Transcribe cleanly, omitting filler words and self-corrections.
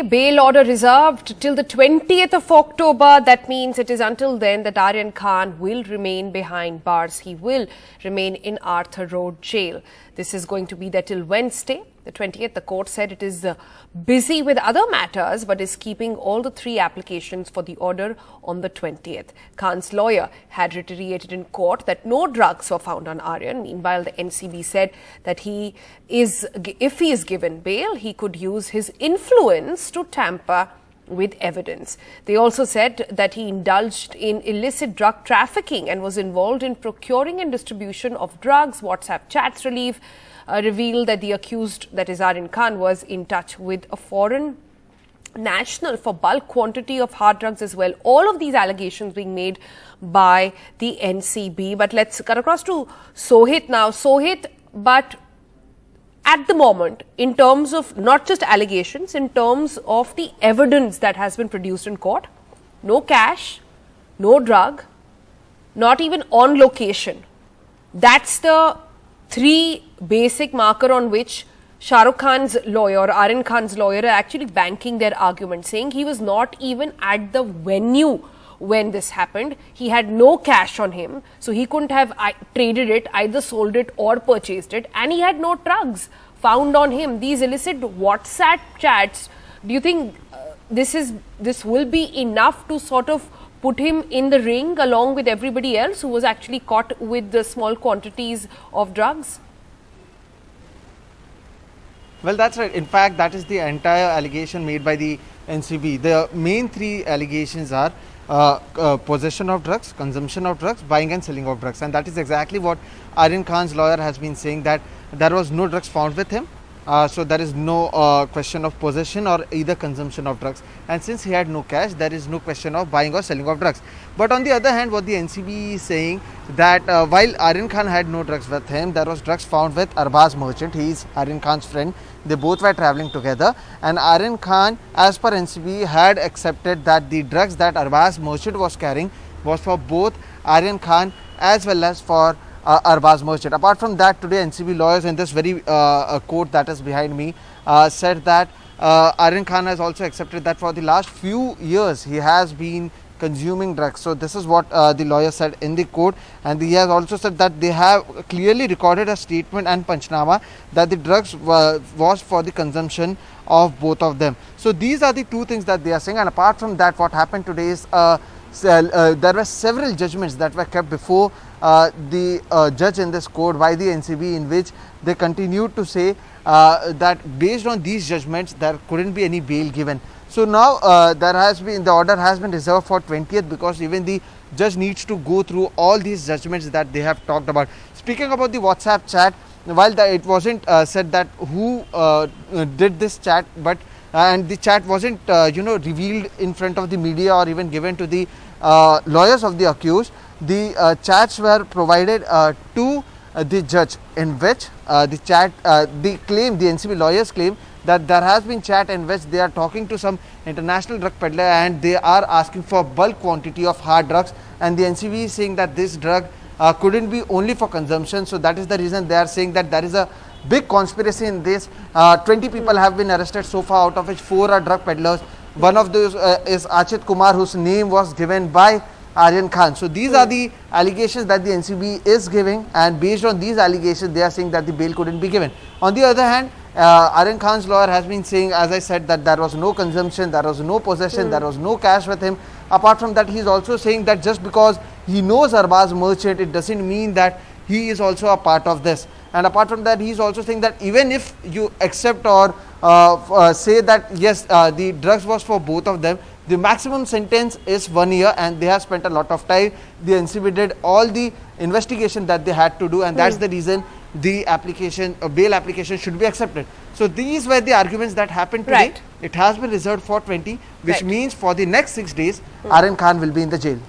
Bail order reserved till the 20th of October. That means it is until then that Aryan Khan will remain behind bars. He will remain in Arthur Road Jail. This is going to be there till Wednesday, the 20th. The court said it is busy with other matters but is keeping all the three applications for the order on the 20th. Khan's lawyer had reiterated in court that no drugs were found on Aryan. Meanwhile, the NCB said that if he is given bail, he could use his influence to tamper with evidence. They also said that he indulged in illicit drug trafficking and was involved in procuring and distribution of drugs. WhatsApp chats revealed that the accused, that is Aryan Khan, was in touch with a foreign national for bulk quantity of hard drugs as well. All of these allegations being made by the NCB. But let's cut across to Sohit now. Sohit, but at the moment, in terms of not just allegations, in terms of the evidence that has been produced in court, no cash, no drug, not even on location. That's the three basic marker on which Shah Rukh Khan's lawyer, Aryan Khan's lawyer, are actually banking their argument, saying he was not even at the venue when this happened. He had no cash on him, so he couldn't have traded it, either sold it or purchased it, and he had no drugs found on him. These illicit WhatsApp chats, do you think this will be enough to sort of put him in the ring along with everybody else who was actually caught with the small quantities of drugs? Well, that's right. In fact, that is the entire allegation made by the NCB. The main three allegations are possession of drugs, consumption of drugs, buying and selling of drugs, and that is exactly what Aryan Khan's lawyer has been saying, that there was no drugs found with him. So there is no question of possession or either consumption of drugs, and since he had no cash, there is no question of buying or selling of drugs. But on the other hand, what the NCB is saying, that while Aryan Khan had no drugs with him, there was drugs found with Arbaz Merchant. He is Aryan Khan's friend. They both were travelling together, and Aryan Khan, as per NCB, had accepted that the drugs that Arbaz Merchant was carrying was for both Aryan Khan as well as for Arbaz Merchant. Apart from that, today NCB lawyers in this very court that is behind me said that Aryan Khan has also accepted that for the last few years he has been consuming drugs. So this is what the lawyer said in the court, and he has also said that they have clearly recorded a statement and panchnama that the drugs was for the consumption of both of them. So these are the two things that they are saying, and apart from that, what happened today is there were several judgments that were kept before the judge in this court by the NCB, in which they continued to say that based on these judgments there couldn't be any bail given. So now the order has been reserved for 20th, because even the judge needs to go through all these judgments that they have talked about. Speaking about the WhatsApp chat, while it wasn't said that who did this chat, but and the chat wasn't revealed in front of the media or even given to the lawyers of the accused, the chats were provided to the judge, in which the NCB lawyers claim that there has been chat in which they are talking to some international drug peddler and they are asking for bulk quantity of hard drugs, and the NCB is saying that this drug couldn't be only for consumption. So that is the reason they are saying that there is a big conspiracy in this. 20 people have been arrested so far, out of which 4 are drug peddlers. One of those is Achit Kumar, whose name was given by Aryan Khan. So these are the allegations that the NCB is giving, and based on these allegations they are saying that the bail couldn't be given. On the other hand, Aryan Khan's lawyer has been saying, as I said, that there was no consumption, there was no possession, there was no cash with him. Apart from that, he is also saying that just because he knows Arbaz Merchant, it doesn't mean that he is also a part of this. And apart from that, he is also saying that even if you accept or say that yes, the drugs was for both of them, the maximum sentence is 1 year, and they have spent a lot of time. The NCB did all the investigation that they had to do, and that's the reason the bail application should be accepted. So these were the arguments that happened today. Right. It has been reserved for 20, which means for the next 6 days, Aryan Khan will be in the jail.